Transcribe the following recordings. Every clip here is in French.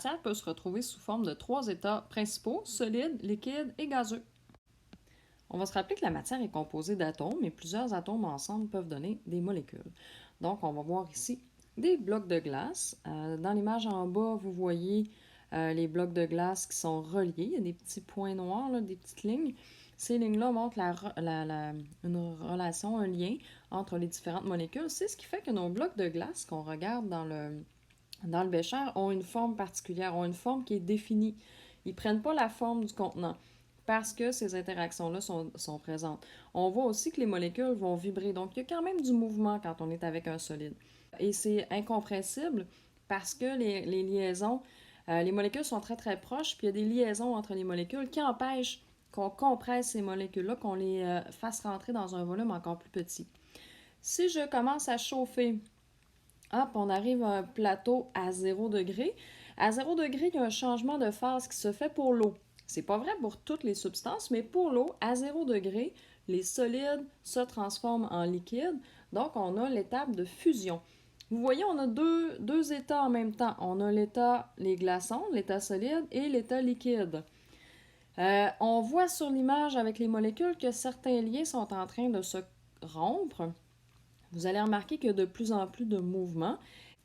matière peut se retrouver sous forme de 3 états principaux, solide, liquide et gazeux. On va se rappeler que la matière est composée d'atomes et plusieurs atomes ensemble peuvent donner des molécules. Donc, on va voir ici des blocs de glace. Dans l'image en bas, vous voyez les blocs de glace qui sont reliés. Il y a des petits points noirs, là, des petites lignes. Ces lignes-là montrent une relation, un lien entre les différentes molécules. C'est ce qui fait que nos blocs de glace qu'on regarde dans le bécher ont une forme particulière, ont une forme qui est définie. Ils ne prennent pas la forme du contenant parce que ces interactions-là sont présentes. On voit aussi que les molécules vont vibrer. Donc, il y a quand même du mouvement quand on est avec un solide. Et c'est incompressible parce que les liaisons, les molécules sont très, très proches, puis il y a des liaisons entre les molécules qui empêchent qu'on compresse ces molécules-là, qu'on les fasse rentrer dans un volume encore plus petit. Si je commence à chauffer, hop, on arrive à un plateau à 0 degré. À 0 degré, il y a un changement de phase qui se fait pour l'eau. C'est pas vrai pour toutes les substances, mais pour l'eau, à 0 degré, les solides se transforment en liquides. Donc, on a l'étape de fusion. Vous voyez, on a deux états en même temps. On a l'état, les glaçons, l'état solide et l'état liquide. On voit sur l'image avec les molécules que certains liens sont en train de se rompre. Vous allez remarquer qu'il y a de plus en plus de mouvements.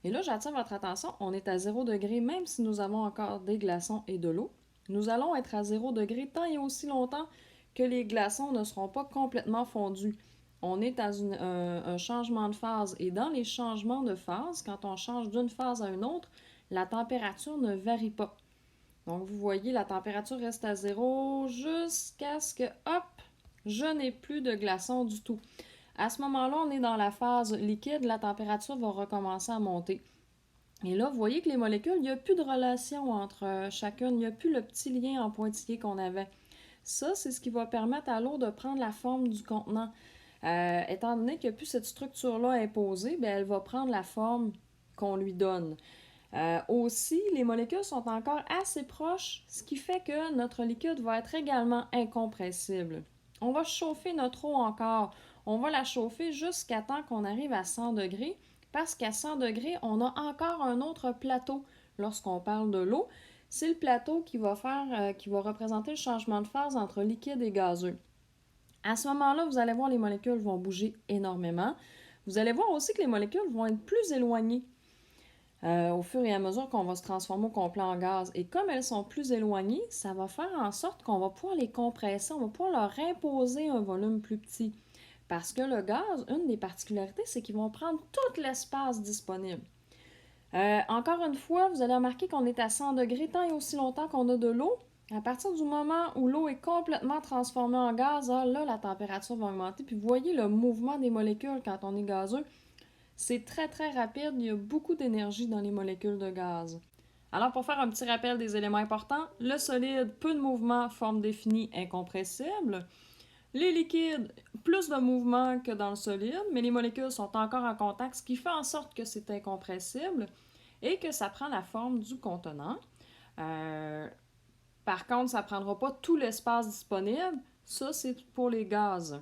Et là, j'attire votre attention, on est à 0 degré, même si nous avons encore des glaçons et de l'eau. Nous allons être à 0 degré tant et aussi longtemps que les glaçons ne seront pas complètement fondus. On est à un changement de phase. Et dans les changements de phase, quand on change d'une phase à une autre, la température ne varie pas. Donc, vous voyez, la température reste à 0 jusqu'à ce que, hop, je n'ai plus de glaçons du tout. À ce moment-là, on est dans la phase liquide, la température va recommencer à monter. Et là, vous voyez que les molécules, il n'y a plus de relation entre chacune, il n'y a plus le petit lien en pointillé qu'on avait. Ça, c'est ce qui va permettre à l'eau de prendre la forme du contenant. Étant donné qu'il n'y a plus cette structure-là imposée, bien, elle va prendre la forme qu'on lui donne. Aussi, les molécules sont encore assez proches, ce qui fait que notre liquide va être également incompressible. On va chauffer notre eau encore. On va la chauffer jusqu'à temps qu'on arrive à 100 degrés, parce qu'à 100 degrés, on a encore un autre plateau lorsqu'on parle de l'eau. C'est le plateau qui va représenter le changement de phase entre liquide et gazeux. À ce moment-là, vous allez voir les molécules vont bouger énormément. Vous allez voir aussi que les molécules vont être plus éloignées au fur et à mesure qu'on va se transformer au complet en gaz. Et comme elles sont plus éloignées, ça va faire en sorte qu'on va pouvoir les compresser, on va pouvoir leur imposer un volume plus petit. Parce que le gaz, une des particularités, c'est qu'ils vont prendre tout l'espace disponible. Encore une fois, vous allez remarquer qu'on est à 100 degrés tant et aussi longtemps qu'on a de l'eau. À partir du moment où l'eau est complètement transformée en gaz, là, la température va augmenter. Puis vous voyez le mouvement des molécules quand on est gazeux. C'est très, très rapide. Il y a beaucoup d'énergie dans les molécules de gaz. Alors, pour faire un petit rappel des éléments importants, le solide, peu de mouvement, forme définie, incompressible. Les liquides, plus de mouvement que dans le solide, mais les molécules sont encore en contact, ce qui fait en sorte que c'est incompressible et que ça prend la forme du contenant. Par contre, ça ne prendra pas tout l'espace disponible. Ça, c'est pour les gaz.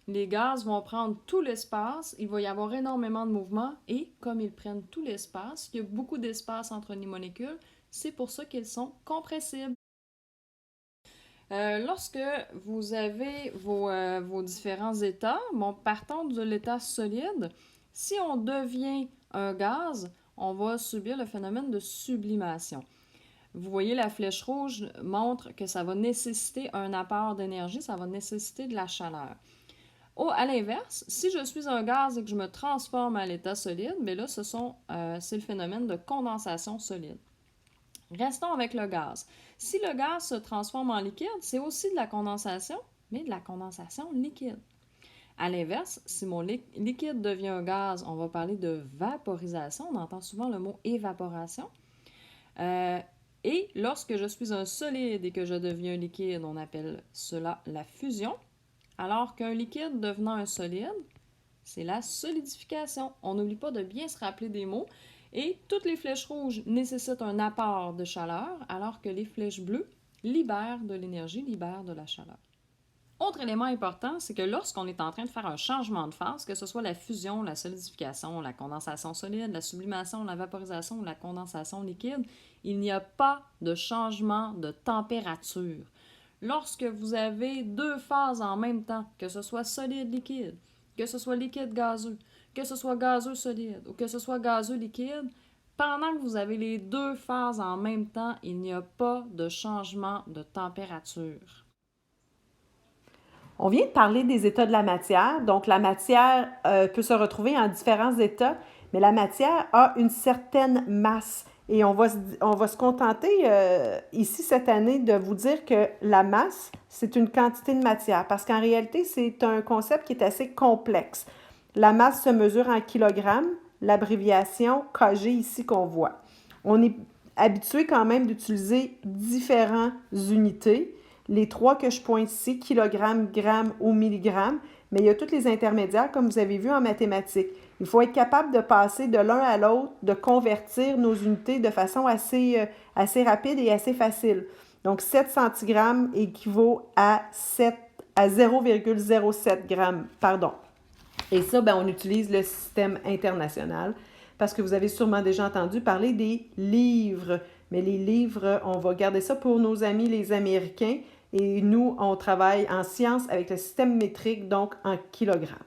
Les gaz vont prendre tout l'espace, il va y avoir énormément de mouvement et comme ils prennent tout l'espace, il y a beaucoup d'espace entre les molécules, c'est pour ça qu'ils sont compressibles. Lorsque vous avez vos différents états, partons de l'état solide, si on devient un gaz, on va subir le phénomène de sublimation. Vous voyez, la flèche rouge montre que ça va nécessiter un apport d'énergie, ça va nécessiter de la chaleur. À l'inverse, si je suis un gaz et que je me transforme à l'état solide, bien là, c'est le phénomène de condensation solide. Restons avec le gaz. Si le gaz se transforme en liquide, c'est aussi de la condensation, mais de la condensation liquide. À l'inverse, si mon liquide devient un gaz, on va parler de vaporisation. On entend souvent le mot évaporation. Et lorsque je suis un solide et que je deviens un liquide, on appelle cela la fusion. Alors qu'un liquide devenant un solide, c'est la solidification. On n'oublie pas de bien se rappeler des mots. Et toutes les flèches rouges nécessitent un apport de chaleur, alors que les flèches bleues libèrent de l'énergie, libèrent de la chaleur. Autre élément important, c'est que lorsqu'on est en train de faire un changement de phase, que ce soit la fusion, la solidification, la condensation solide, la sublimation, la vaporisation ou la condensation liquide, il n'y a pas de changement de température. Lorsque vous avez deux phases en même temps, que ce soit solide-liquide, que ce soit liquide-gazeux, que ce soit gazeux-solide ou que ce soit gazeux-liquide, pendant que vous avez les deux phases en même temps, il n'y a pas de changement de température. On vient de parler des états de la matière. Donc, la matière peut se retrouver en différents états, mais la matière a une certaine masse. Et on va se contenter ici cette année de vous dire que la masse, c'est une quantité de matière, parce qu'en réalité, c'est un concept qui est assez complexe. La masse se mesure en kilogrammes, l'abréviation kg ici qu'on voit. On est habitué quand même d'utiliser différentes unités. Les trois que je pointe ici, kilogrammes, grammes ou milligrammes, mais il y a tous les intermédiaires, comme vous avez vu en mathématiques. Il faut être capable de passer de l'un à l'autre, de convertir nos unités de façon assez rapide et assez facile. Donc, 7 centigrammes équivaut à 0,07 grammes. Pardon. Et ça, on utilise le système international parce que vous avez sûrement déjà entendu parler des livres. Mais les livres, on va garder ça pour nos amis les Américains. Et nous, on travaille en sciences avec le système métrique, donc en kilogrammes.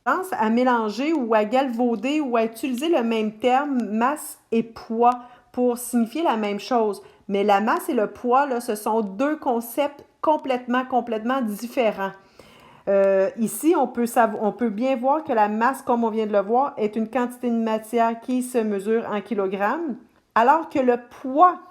Pense à mélanger ou à galvauder ou à utiliser le même terme masse et poids pour signifier la même chose. Mais la masse et le poids, là, ce sont deux concepts complètement différents. Ici, on peut bien voir que la masse, comme on vient de le voir, est une quantité de matière qui se mesure en kilogrammes, alors que le poids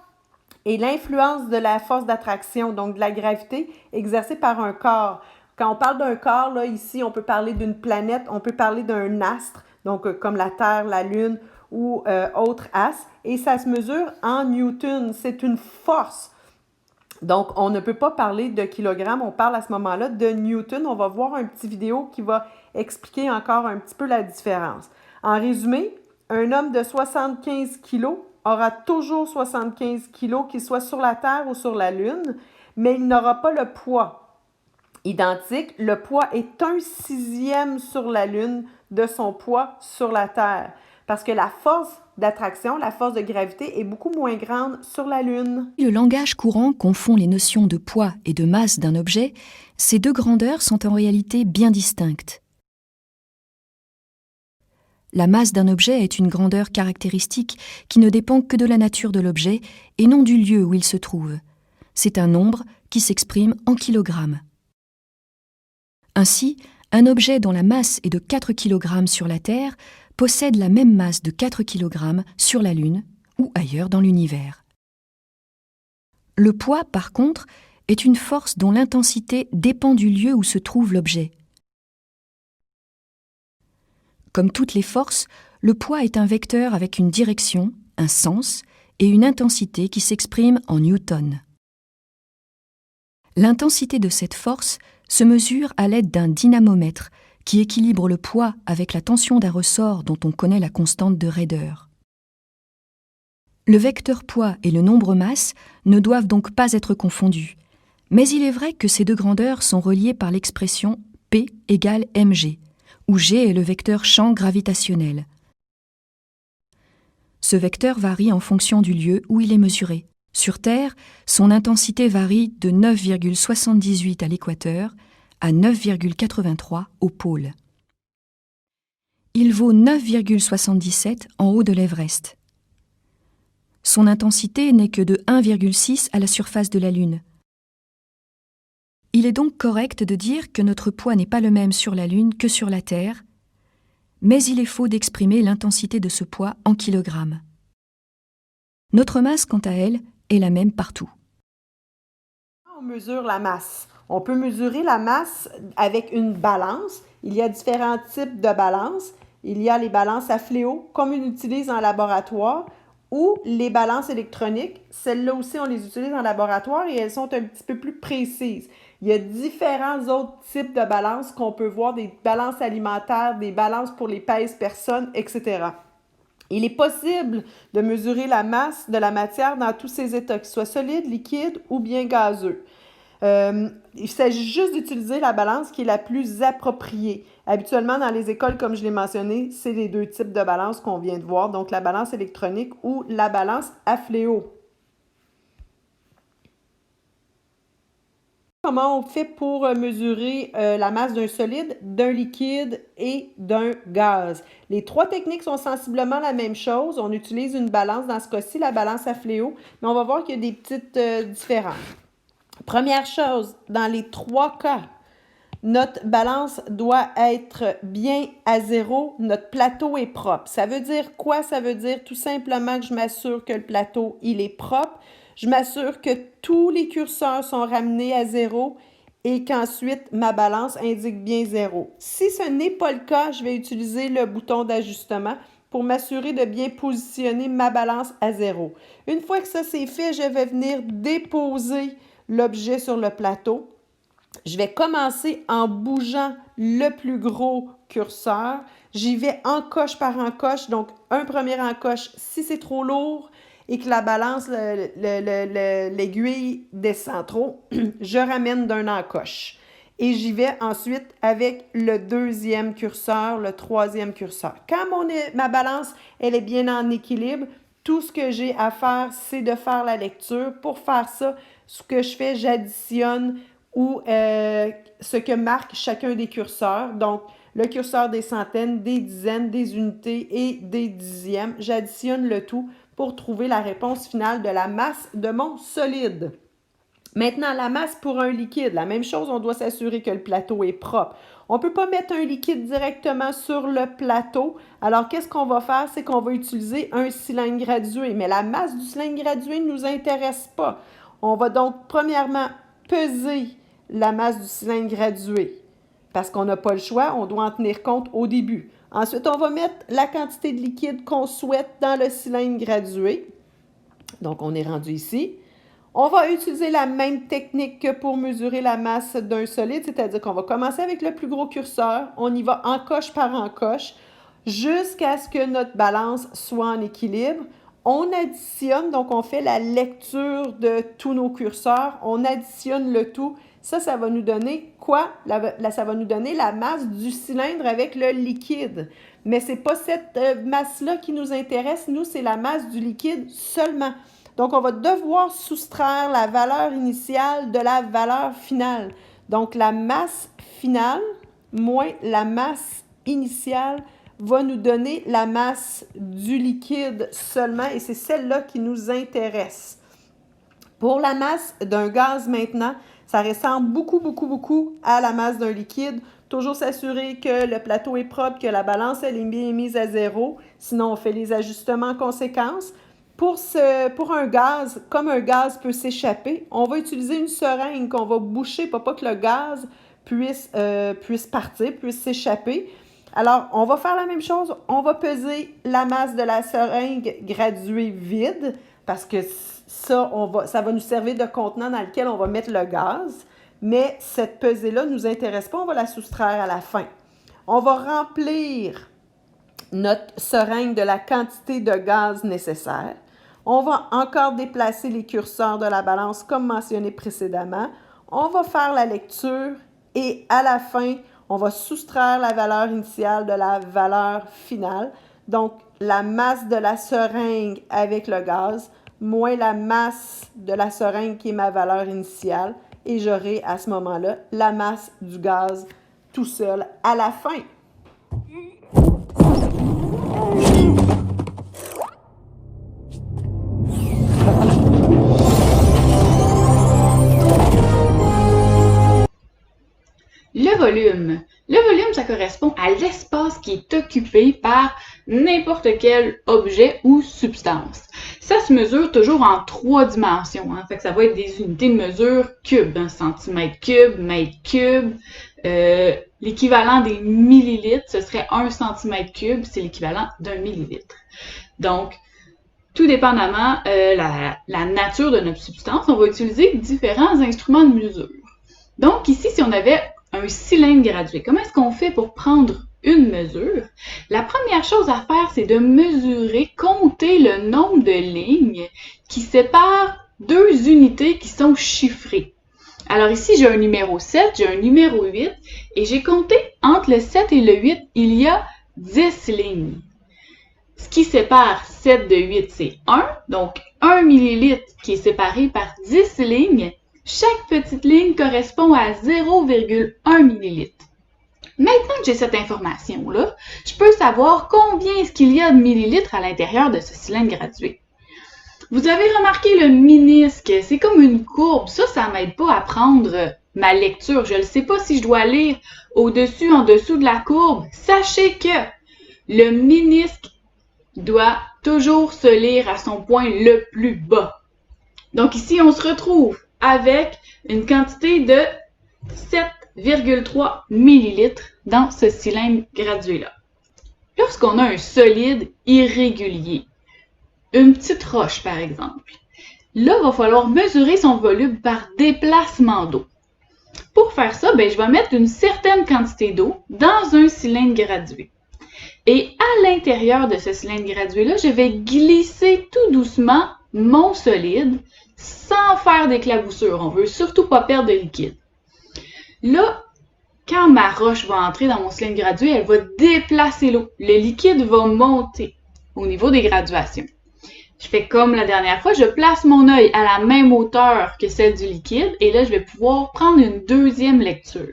est l'influence de la force d'attraction, donc de la gravité exercée par un corps. Quand on parle d'un corps, là, ici, on peut parler d'une planète, on peut parler d'un astre, donc comme la Terre, la Lune ou autres astres, et ça se mesure en newton. C'est une force. Donc, on ne peut pas parler de kilogrammes, on parle à ce moment-là de newton. On va voir un petit vidéo qui va expliquer encore un petit peu la différence. En résumé, un homme de 75 kilos aura toujours 75 kilos, qu'il soit sur la Terre ou sur la Lune, mais il n'aura pas le poids identique. Le poids est 1/6 sur la Lune de son poids sur la Terre, parce que la force d'attraction, la force de gravité est beaucoup moins grande sur la Lune. Le langage courant confond les notions de poids et de masse d'un objet. Ces deux grandeurs sont en réalité bien distinctes. La masse d'un objet est une grandeur caractéristique qui ne dépend que de la nature de l'objet et non du lieu où il se trouve. C'est un nombre qui s'exprime en kilogrammes. Ainsi, un objet dont la masse est de 4 kg sur la Terre possède la même masse de 4 kg sur la Lune ou ailleurs dans l'univers. Le poids, par contre, est une force dont l'intensité dépend du lieu où se trouve l'objet. Comme toutes les forces, le poids est un vecteur avec une direction, un sens et une intensité qui s'expriment en newtons. L'intensité de cette force se mesure à l'aide d'un dynamomètre qui équilibre le poids avec la tension d'un ressort dont on connaît la constante de raideur. Le vecteur poids et le nombre masse ne doivent donc pas être confondus, mais il est vrai que ces deux grandeurs sont reliées par l'expression P égale mg, où g est le vecteur champ gravitationnel. Ce vecteur varie en fonction du lieu où il est mesuré. Sur Terre, son intensité varie de 9,78 à l'équateur à 9,83 au pôle. Il vaut 9,77 en haut de l'Everest. Son intensité n'est que de 1,6 à la surface de la Lune. Il est donc correct de dire que notre poids n'est pas le même sur la Lune que sur la Terre, mais il est faux d'exprimer l'intensité de ce poids en kilogrammes. Notre masse, quant à elle, est la même partout. On mesure la masse. On peut mesurer la masse avec une balance. Il y a différents types de balances. Il y a les balances à fléau, comme on utilise en laboratoire, ou les balances électroniques. Celles-là aussi, on les utilise en laboratoire et elles sont un petit peu plus précises. Il y a différents autres types de balances qu'on peut voir, des balances alimentaires, des balances pour les pèse-personnes, etc. Il est possible de mesurer la masse de la matière dans tous ses états, qu'ils soient solides, liquides ou bien gazeux. Il s'agit juste d'utiliser la balance qui est la plus appropriée. Habituellement, dans les écoles, comme je l'ai mentionné, c'est les deux types de balance qu'on vient de voir, donc la balance électronique ou la balance à fléau. Comment on fait pour mesurer la masse d'un solide, d'un liquide et d'un gaz? Les trois techniques sont sensiblement la même chose. On utilise une balance, dans ce cas-ci, la balance à fléau, mais on va voir qu'il y a des petites différences. Première chose, dans les trois cas, notre balance doit être bien à zéro, notre plateau est propre. Ça veut dire quoi? Ça veut dire tout simplement que je m'assure que le plateau, il est propre. Je m'assure que tous les curseurs sont ramenés à zéro et qu'ensuite, ma balance indique bien zéro. Si ce n'est pas le cas, je vais utiliser le bouton d'ajustement pour m'assurer de bien positionner ma balance à zéro. Une fois que ça c'est fait, je vais venir déposer l'objet sur le plateau. Je vais commencer en bougeant le plus gros curseur. J'y vais encoche par encoche, donc un premier encoche si c'est trop lourd et que la balance, l'aiguille descend trop, je ramène d'un encoche. Et j'y vais ensuite avec le deuxième curseur, le troisième curseur. Quand ma balance elle est bien en équilibre, tout ce que j'ai à faire, c'est de faire la lecture. Pour faire ça, ce que je fais, j'additionne ou ce que marque chacun des curseurs. Donc, le curseur des centaines, des dizaines, des unités et des dixièmes. J'additionne le tout pour trouver la réponse finale de la masse de mon solide. Maintenant, la masse pour un liquide. La même chose, on doit s'assurer que le plateau est propre. On ne peut pas mettre un liquide directement sur le plateau. Alors, qu'est-ce qu'on va faire? C'est qu'on va utiliser un cylindre gradué. Mais la masse du cylindre gradué ne nous intéresse pas. On va donc, premièrement, peser la masse du cylindre gradué. Parce qu'on n'a pas le choix, on doit en tenir compte au début. Ensuite, on va mettre la quantité de liquide qu'on souhaite dans le cylindre gradué. Donc, on est rendu ici. On va utiliser la même technique que pour mesurer la masse d'un solide, c'est-à-dire qu'on va commencer avec le plus gros curseur. On y va encoche par encoche jusqu'à ce que notre balance soit en équilibre. On additionne, donc on fait la lecture de tous nos curseurs. On additionne le tout. Ça va nous donner quoi? Ça va nous donner la masse du cylindre avec le liquide. Mais ce n'est pas cette masse-là qui nous intéresse. Nous, c'est la masse du liquide seulement. Donc, on va devoir soustraire la valeur initiale de la valeur finale. Donc, la masse finale moins la masse initiale va nous donner la masse du liquide seulement et c'est celle-là qui nous intéresse. Pour la masse d'un gaz maintenant, ça ressemble beaucoup à la masse d'un liquide. Toujours s'assurer que le plateau est propre, que la balance elle est bien mise à zéro. Sinon, on fait les ajustements en conséquence. Pour un gaz, comme un gaz peut s'échapper, on va utiliser une seringue qu'on va boucher pour pas que le gaz puisse partir, puisse s'échapper. Alors, on va faire la même chose. On va peser la masse de la seringue graduée vide parce que ça va nous servir de contenant dans lequel on va mettre le gaz. Mais cette pesée-là ne nous intéresse pas, on va la soustraire à la fin. On va remplir notre seringue de la quantité de gaz nécessaire. On va encore déplacer les curseurs de la balance comme mentionné précédemment. On va faire la lecture et à la fin, on va soustraire la valeur initiale de la valeur finale. Donc, la masse de la seringue avec le gaz moins la masse de la seringue qui est ma valeur initiale. Et j'aurai à ce moment-là la masse du gaz tout seul à la fin. Le volume. Le volume, ça correspond à l'espace qui est occupé par n'importe quel objet ou substance. Ça se mesure toujours en 3 dimensions. Fait que ça va être des unités de mesure cubes, centimètre cube, mètre cube. L'équivalent des millilitres, ce serait 1 centimètre cube, c'est l'équivalent d'1 millilitre. Donc, tout dépendamment la nature de notre substance, on va utiliser différents instruments de mesure. Donc ici, si on avait un cylindre gradué, comment est-ce qu'on fait pour prendre une mesure? La première chose à faire, c'est de mesurer, compter le nombre de lignes qui séparent 2 unités qui sont chiffrées. Alors ici, j'ai un numéro 7, j'ai un numéro 8, et j'ai compté entre le 7 et le 8, il y a 10 lignes. Ce qui sépare 7 de 8, c'est 1, donc 1 millilitre qui est séparé par 10 lignes. Chaque petite ligne correspond à 0,1 millilitre. Maintenant que j'ai cette information-là, je peux savoir combien est-ce qu'il y a de millilitres à l'intérieur de ce cylindre gradué. Vous avez remarqué le ménisque, c'est comme une courbe. Ça m'aide pas à prendre ma lecture. Je ne sais pas si je dois lire au-dessus, en dessous de la courbe. Sachez que le ménisque doit toujours se lire à son point le plus bas. Donc ici, on se retrouve avec une quantité de 7,3 millilitres dans ce cylindre gradué-là. Lorsqu'on a un solide irrégulier, une petite roche par exemple, là, il va falloir mesurer son volume par déplacement d'eau. Pour faire ça, je vais mettre une certaine quantité d'eau dans un cylindre gradué. Et à l'intérieur de ce cylindre gradué-là, je vais glisser tout doucement mon solide sans faire d'éclaboussure. On ne veut surtout pas perdre de liquide. Là, quand ma roche va entrer dans mon cylindre gradué, elle va déplacer l'eau. Le liquide va monter au niveau des graduations. Je fais comme la dernière fois, je place mon œil à la même hauteur que celle du liquide et là, je vais pouvoir prendre une deuxième lecture.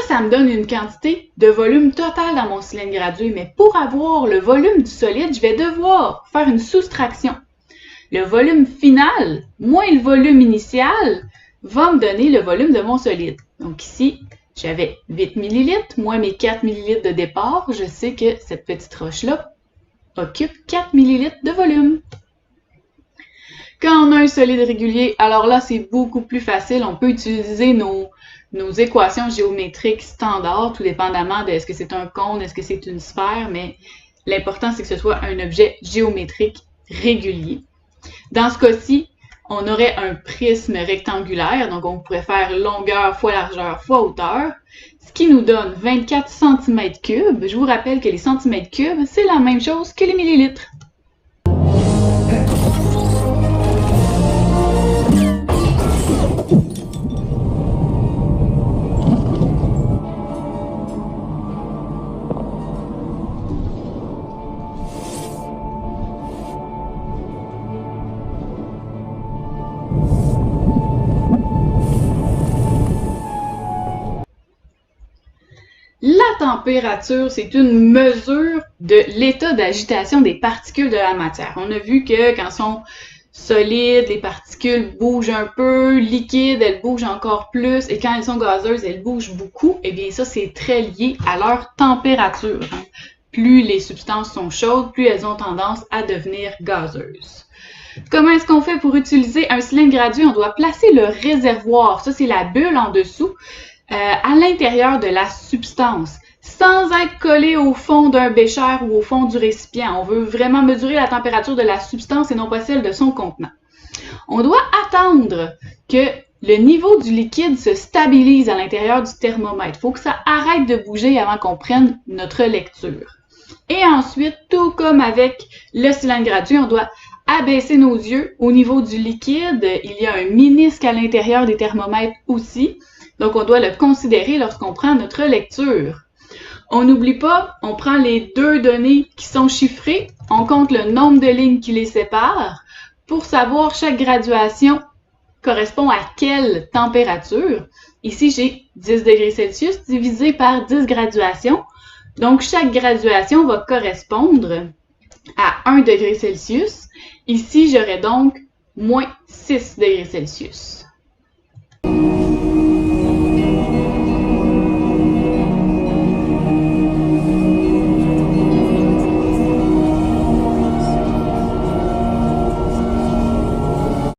Ça me donne une quantité de volume total dans mon cylindre gradué, mais pour avoir le volume du solide, je vais devoir faire une soustraction. Le volume final, moins le volume initial, va me donner le volume de mon solide. Donc ici, j'avais 8 ml, moins mes 4 ml de départ, je sais que cette petite roche-là occupe 4 ml de volume. Quand on a un solide régulier, alors là, c'est beaucoup plus facile. On peut utiliser nos équations géométriques standards, tout dépendamment de est-ce que c'est un cône, est-ce que c'est une sphère, mais l'important, c'est que ce soit un objet géométrique régulier. Dans ce cas-ci, on aurait un prisme rectangulaire, donc on pourrait faire longueur fois largeur fois hauteur, ce qui nous donne 24 cm3. Je vous rappelle que les centimètres cubes, c'est la même chose que les millilitres. La température, c'est une mesure de l'état d'agitation des particules de la matière. On a vu que quand elles sont solides, les particules bougent un peu, liquides, elles bougent encore plus, et quand elles sont gazeuses, elles bougent beaucoup. Eh bien, ça, c'est très lié à leur température. Plus les substances sont chaudes, plus elles ont tendance à devenir gazeuses. Comment est-ce qu'on fait pour utiliser un cylindre gradué? On doit placer le réservoir, ça c'est la bulle en dessous, à l'intérieur de la substance, sans être collé au fond d'un bécher ou au fond du récipient. On veut vraiment mesurer la température de la substance et non pas celle de son contenant. On doit attendre que le niveau du liquide se stabilise à l'intérieur du thermomètre. Il faut que ça arrête de bouger avant qu'on prenne notre lecture. Et ensuite, tout comme avec le cylindre gradué, on doit abaisser nos yeux au niveau du liquide. Il y a un ménisque à l'intérieur des thermomètres aussi. Donc, on doit le considérer lorsqu'on prend notre lecture. On n'oublie pas, on prend les deux données qui sont chiffrées, on compte le nombre de lignes qui les séparent pour savoir chaque graduation correspond à quelle température. Ici, j'ai 10 degrés Celsius divisé par 10 graduations. Donc, chaque graduation va correspondre à 1 degré Celsius. Ici, j'aurais donc moins 6 degrés Celsius.